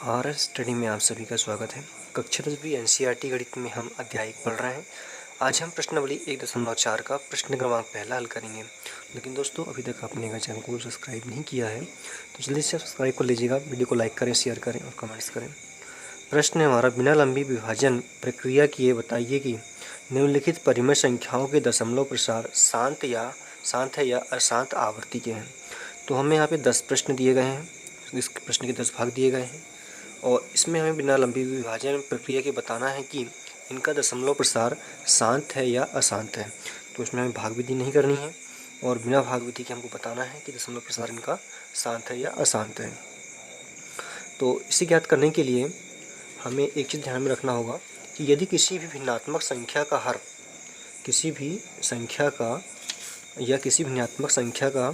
RS study में आप सभी का स्वागत है। कक्षा 10वीं एनसीईआरटी गणित में हम अध्याय एक पढ़ रहे हैं। आज हम प्रश्नावली 1.4 का प्रश्न क्रमांक पहला हल करेंगे। लेकिन दोस्तों, अभी तक आपने अगर चैनल को सब्सक्राइब नहीं किया है तो जल्दी से सब्सक्राइब कर लीजिएगा। वीडियो को लाइक करें, शेयर करें और कमेंट्स करें। प्रश्न है हमारा, बिना लंबी विभाजन प्रक्रिया किए बताइए कि निम्नलिखित परिमेय संख्याओं के दशमलव प्रसार शांत है या अशांत आवृत्ति के हैं। तो हमें यहाँ पे 10 प्रश्न दिए गए हैं। इस प्रश्न के 10 भाग दिए गए हैं और इसमें हमें बिना लंबी विभाजन प्रक्रिया के बताना है कि इनका दशमलव प्रसार शांत है या अशांत है। तो इसमें हमें भाग विधि नहीं करनी है और बिना भाग विधि के हमको बताना है कि दशमलव प्रसार इनका शांत है या अशांत है। तो इसे ज्ञात करने के लिए हमें एक चीज़ ध्यान में रखना होगा कि यदि किसी भी भिन्नात्मक संख्या का हर किसी भी भिन्नात्मक संख्या का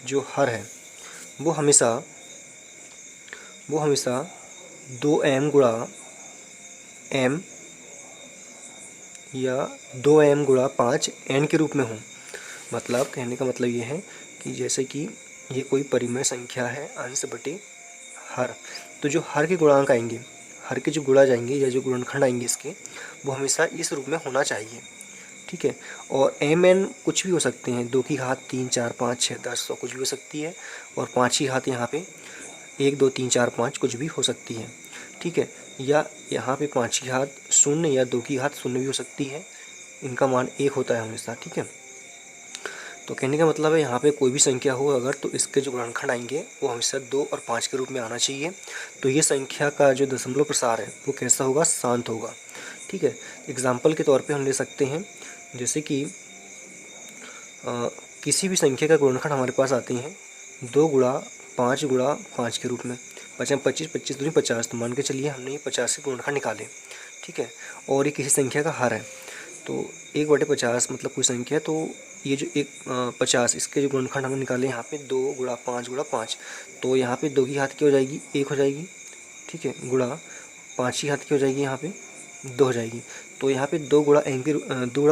जो हर है वो हमेशा 2m गुणा m या 2m गुणा 5n के रूप में हो। मतलब कहने का मतलब ये है कि जैसे कि ये कोई परिमेय संख्या है अंश बटे हर, तो जो हर के गुणांक आएंगे, हर के जो गुणा जाएंगे या जो गुणनखंड आएंगे इसके, वो हमेशा इस रूप में होना चाहिए। ठीक है। और mn कुछ भी हो सकते हैं, 2 की घात 3 4 5 6 10 100 कुछ भी हो सकती है। और 5 की घात यहाँ पे 1 2 3 4 5 कुछ भी हो सकती है। ठीक है। या यहाँ पे 5 की घात 0 या 2 की घात 0 भी हो सकती है। इनका मान 1 होता है हमेशा। ठीक है। तो कहने का मतलब है यहाँ पे कोई भी संख्या हो अगर, तो इसके जो गुणनखंड आएंगे वो हमेशा 2 और 5 के रूप में आना चाहिए। तो ये संख्या का जो दशमलव प्रसार है वो कैसा होगा? शांत होगा। ठीक है। एग्जाम्पल के तौर पे हम ले सकते हैं, जैसे कि किसी भी संख्या का गुणनखंड हमारे पास आते हैं 2 गुणा 5 गुणा 5 के रूप में। 5 25 25 दूनी 50, तो मान के चलिए हमने ये 50 के गुणनखंड निकाले। ठीक है। और ये किसी संख्या का हर है, तो 1/50 मतलब कोई संख्या, तो ये जो 50 इसके जो गुणनखंड हमने निकाले यहाँ पे 2 गुणा 5 गुणा 5, तो यहाँ पे 2 की घात क्या हो जाएगी? 1 हो जाएगी। ठीक है। गुणा 5 की घात क्या हो जाएगी? यहाँ पे 2 हो जाएगी। तो यहाँ पे 2 गुणा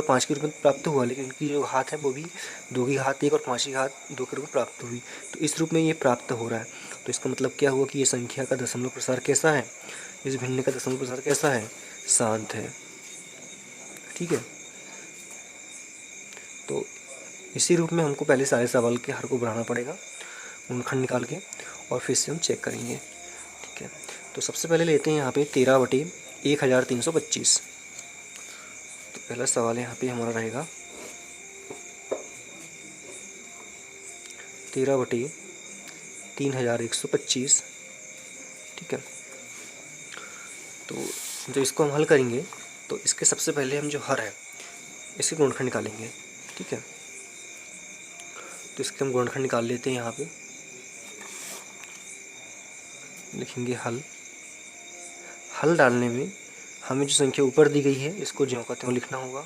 5 के रूप में प्राप्त हुआ, लेकिन इनकी जो घात है वो भी 2 की घात 1 और 5 की घात 2 के रूप में प्राप्त हुई। तो इस रूप में ये प्राप्त हो रहा है। तो इसका मतलब क्या हुआ कि ये संख्या का दशमलव प्रसार कैसा है? इस भिन्न का दशमलव प्रसार कैसा है? शांत है। ठीक है। तो इसी रूप में हमको पहले सारे सवाल के हर को बढ़ाना पड़ेगा गुणनखंड निकाल के, और फिर से हम चेक करेंगे। ठीक है। तो सबसे पहले लेते हैं यहाँ पे 13/1325। तो पहला सवाल यहाँ पे हमारा रहेगा 13/3125। ठीक है। तो जब इसको हम हल करेंगे तो इसके सबसे पहले हम जो हर है इसके गुणनखंड निकालेंगे। ठीक है। तो इसके हम गुणनखंड निकाल लेते हैं। यहाँ पे लिखेंगे हल डालने में हमें जो संख्या ऊपर दी गई है इसको ज्यों का त्यों लिखना होगा।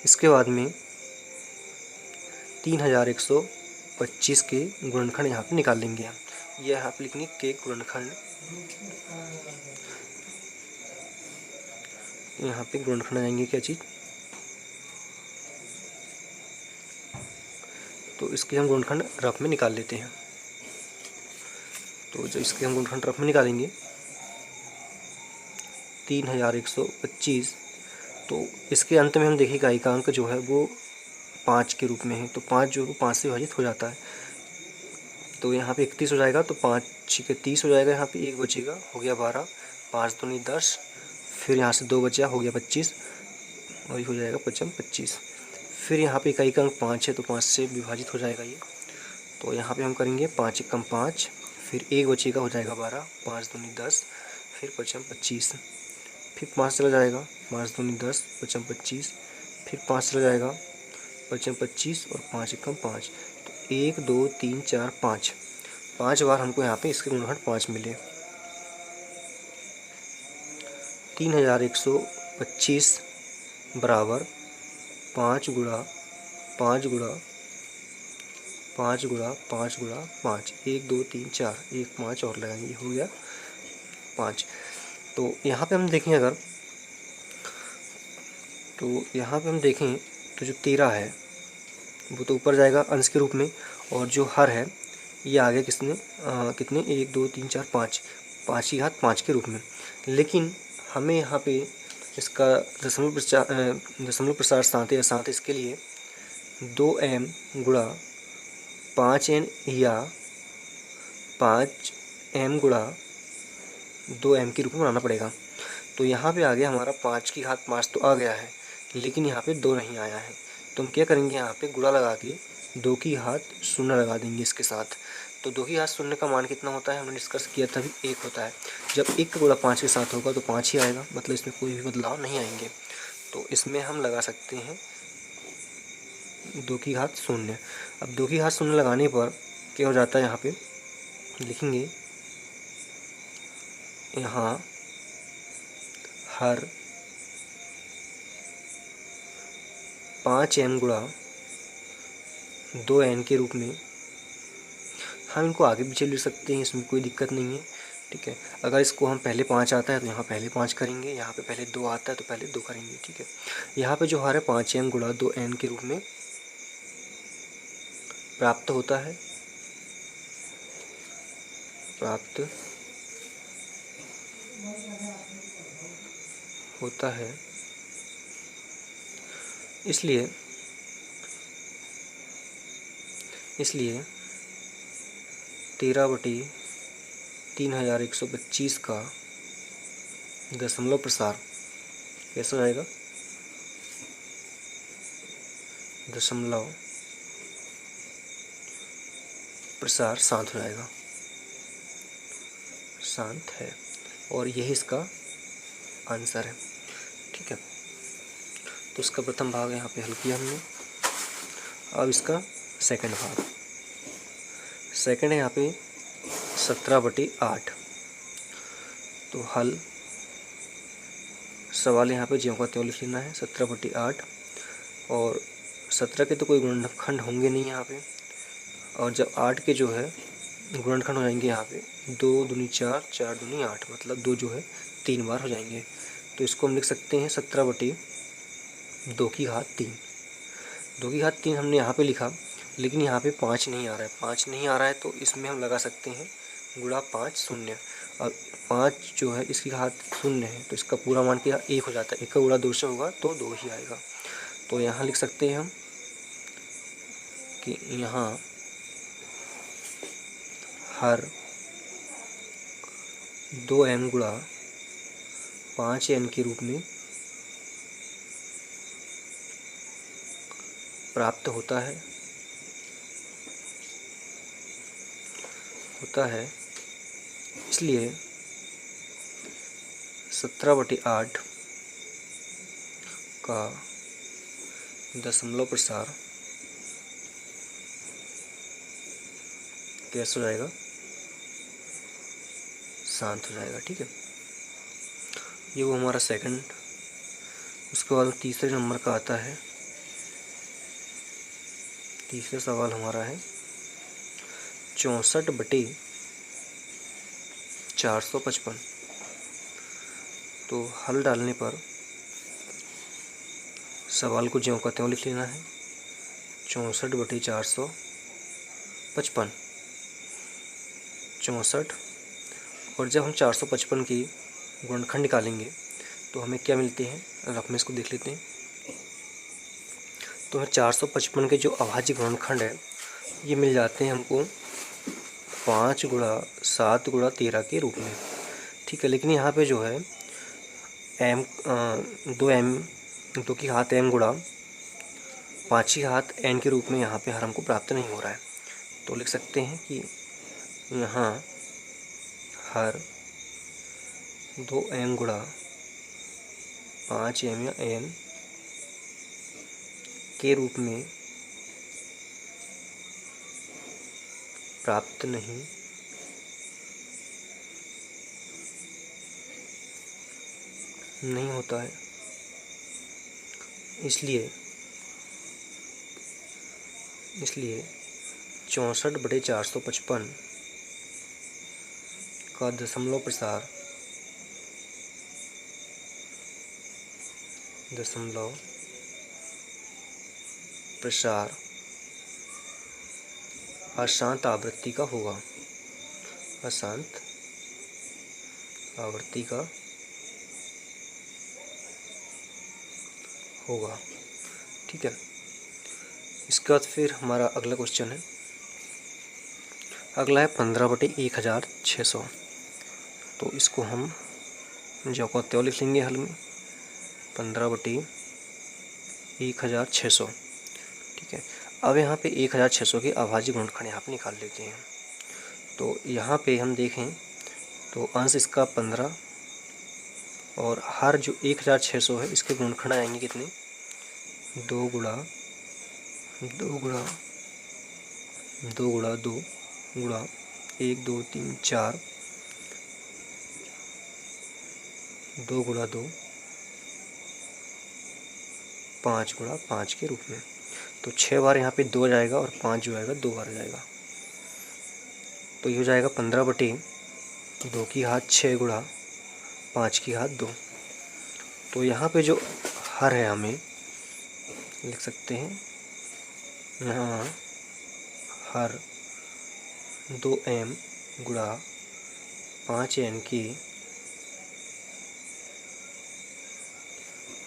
इसके बाद में 3125 के गुणनखंड यहाँ पे निकाल लेंगे हम। ये यहाँ पे लिखेंगे के गुणनखंड, यहाँ पे गुणनखंड आ जाएंगे क्या चीज़? तो इसके हम गुणनखंड रफ में निकाल लेते हैं। तो जब इसके हम गुणनखंड रफ में निकालेंगे 3125, तो इसके अंत में हम देखेंगे एकांक जो है वो 5 के रूप में है। तो 5 जो 5 से विभाजित हो जाता है, तो यहाँ पे 31 हो जाएगा। तो 5 के 30 हो जाएगा। यहाँ पे 1 बचेगा, हो गया 12, 5 दूनी 10, फिर यहाँ से 2 बचा, हो गया 25, और ये हो जाएगा 25। फिर यहाँ पे इकाई का अंक 5 है, तो 5 से विभाजित हो जाएगा ये। तो यहाँ पे हम करेंगे 5 एकम 5, फिर 1 बचेगा, हो जाएगा 12, 5 दूनी 10, फिर 25, फिर 5 चला जाएगा, 5 दूनी 10, 25, फिर 5 चला जाएगा, 25 और 5 एकम 5। तो 1 2 3 4 5 बार हमको यहाँ पे इसके गुणनखंड 5 मिले। 3125 बराबर 5 गुणा 5 गुणा 5 गुणा 5 गुणा 5, 1 2 3 4, 1 5 और लगाएंगे, हो गया 5। तो यहाँ पे हम देखें अगर, तो यहाँ पे हम देखें तो जो 13 है वो तो ऊपर जाएगा अंश के रूप में, और जो हर है ये आ गया किसने कितने 1 2 3 4 5 5 की घात 5 के रूप में। लेकिन हमें यहाँ पे इसका दशमलव प्रसार साथ है, साथ इसके लिए 2m गुणा 5n या 5m गुणा 2m के रूप में बनाना पड़ेगा। तो यहाँ पे आ गया हमारा 5 की घात 5 तो आ गया है, लेकिन यहाँ पे 2 नहीं आया है। तो हम क्या करेंगे, यहाँ पे गुणा लगा के 2 की घात 0 लगा देंगे इसके साथ। तो 2 की घात 0 का मान कितना होता है, हमने डिस्कस किया था, 1 होता है। जब 1 का गुणा 5 के साथ होगा तो 5 ही आएगा, मतलब इसमें कोई भी बदलाव नहीं आएंगे। तो इसमें हम लगा सकते हैं 2 की घात 0। अब 2 की घात 0 लगाने पर क्या हो जाता है, यहाँ पे लिखेंगे यहाँ हर 5m गुणा 2n के रूप में, हम इनको आगे पीछे लिख सकते हैं, इसमें कोई दिक्कत नहीं है। ठीक है, अगर इसको हम पहले 5 आता है तो यहाँ पहले 5 करेंगे, यहाँ पे पहले 2 आता है तो पहले 2 करेंगे। ठीक है, यहाँ पे जो हर है 5m गुणा 2n के रूप में प्राप्त होता है, इसलिए 13/3125 का दशमलव प्रसार कैसा हो जाएगा, दशमलव प्रसार शांत हो जाएगा, शांत है, और यही इसका आंसर है। ठीक है, तो इसका प्रथम भाग यहाँ पे हल किया हमने। अब इसका सेकंड भाग, सेकंड है यहाँ पे 17/8। तो हल सवाल यहाँ पे ज्यों का त्यों लिख लेना है, 17/8। और 17 के तो कोई गुणनखंड होंगे नहीं यहाँ पे, और जब 8 के जो है गुणनखंड हो जाएंगे यहाँ पे 2 दूनी 4, 4 दूनी 8, मतलब 2 जो है 3 बार हो जाएंगे। तो इसको हम लिख सकते हैं 17/2 की घात 3। 2 की घात 3 हमने यहाँ पे लिखा, लेकिन यहाँ पे 5 नहीं आ रहा है, 5 नहीं आ रहा है, तो इसमें हम लगा सकते हैं गुणा 5 0। और 5 जो है इसकी घात 0 है, तो इसका पूरा मान क्या 1 हो जाता है, 1 का गुणा 2 से होगा तो 2 ही आएगा। तो यहाँ लिख सकते हैं हम कि यहाँ हर 2m गुणा 5n के रूप में प्राप्त होता है, इसलिए 17/8 का दशमलव प्रसार कैसे हो जाएगा, शांत हो जाएगा। ठीक है, ये वो हमारा सेकंड। उसके बाद तीसरे नंबर का आता है, तीसरा सवाल हमारा है 64/455। तो हल डालने पर सवाल को ज्यों का त्यों लिख लेना है, 64/455 64। और जब हम 455 की गुणनखंड निकालेंगे तो हमें क्या मिलते हैं, अगर आप इसको देख लेते हैं तो हमें 455 के जो अभाज्य गुणनखंड है ये मिल जाते हैं हमको 5 गुणा 7 गुणा 13 के रूप में। ठीक है, लेकिन यहाँ पे जो है दो की घात m गुणा 5 की घात n के रूप में यहाँ पे हर हमको प्राप्त नहीं हो रहा है। तो लिख सकते हैं कि यहाँ हर 2m गुणा 5m या n के रूप में प्राप्त नहीं होता है, इसलिए 64/455 का दशमलव प्रसार अशांत आवृत्ति का होगा, अशांत आवृत्ति का होगा। ठीक है, इसके बाद फिर हमारा अगला क्वेश्चन है, अगला है 15/1600। तो इसको हम ज्यों लिख लेंगे हल में, 15/1600। ठीक है, अब यहाँ पे 1600 के अभाज्य गुणनखंड यहाँ पे निकाल लेते हैं। तो यहाँ पे हम देखें तो अंश इसका 15 और हर जो 1600 है इसके गुणनखंड आएंगे कितने, 2 गुणा 2 गुणा 2 गुणा 2 गुणा 1 2 3 4, 2 गुणा 2 5 गुणा 5 के रूप में। तो 6 बार यहाँ पे 2 जाएगा और 5 जो आएगा 2 बार जाएगा। तो ये हो जाएगा 15/2 की घात 6 गुणा 5 की घात 2। तो यहाँ पे जो हर है हमें लिख सकते हैं, यहाँ हर 2m गुणा 5n के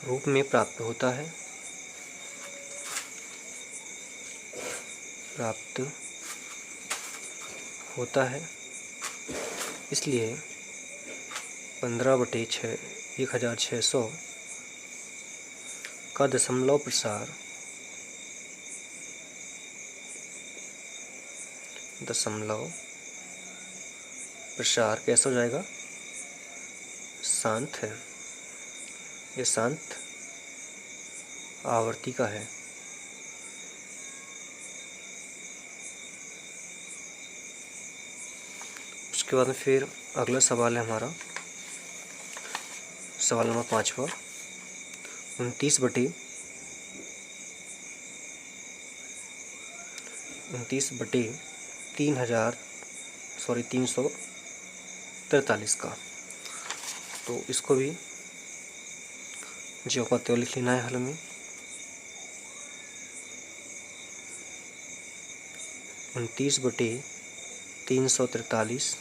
रूप में प्राप्त होता है, प्राप्त होता है। इसलिए 15/1600 का दशमलव प्रसार कैसा हो जाएगा, शांत है, ये शांत आवर्ती का है। उसके बाद में फिर अगला सवाल है हमारा, सवाल नंबर 5वां, 343 का। तो इसको भी ज्यों का त्यों लिख लेना है हल में, 29/343,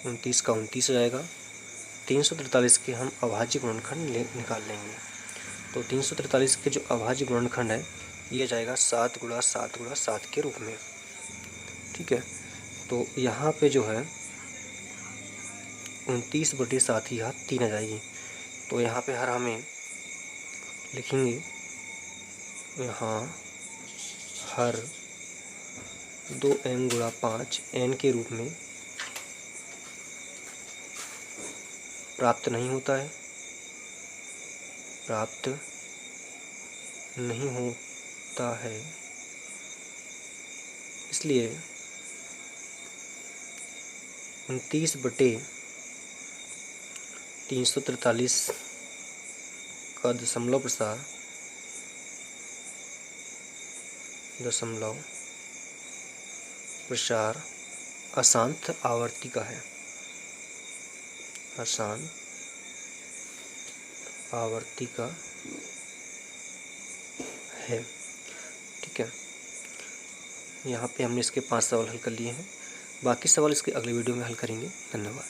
29 का 29 हो जाएगा। 343 के हम अभाज्य गुणनखंड निकाल लेंगे। तो 343 के जो अभाज्य गुणनखंड है ये जाएगा 7 गुणा 7 गुणा 7 के रूप में। ठीक है, तो यहाँ पे जो है 29/7 ही घात 3 आ जाएगी। तो यहाँ पे हर हमें लिखेंगे, यहाँ हर 2m गुणा 5 n के रूप में प्राप्त नहीं होता है, प्राप्त नहीं होता है। इसलिए 29/343 का दशमलव प्रसार अशांत आवर्ती का है, अशांत आवर्ती का है। ठीक है, यहाँ पे हमने इसके 5 सवाल हल कर लिए हैं। बाकी सवाल इसके अगले वीडियो में हल करेंगे। धन्यवाद।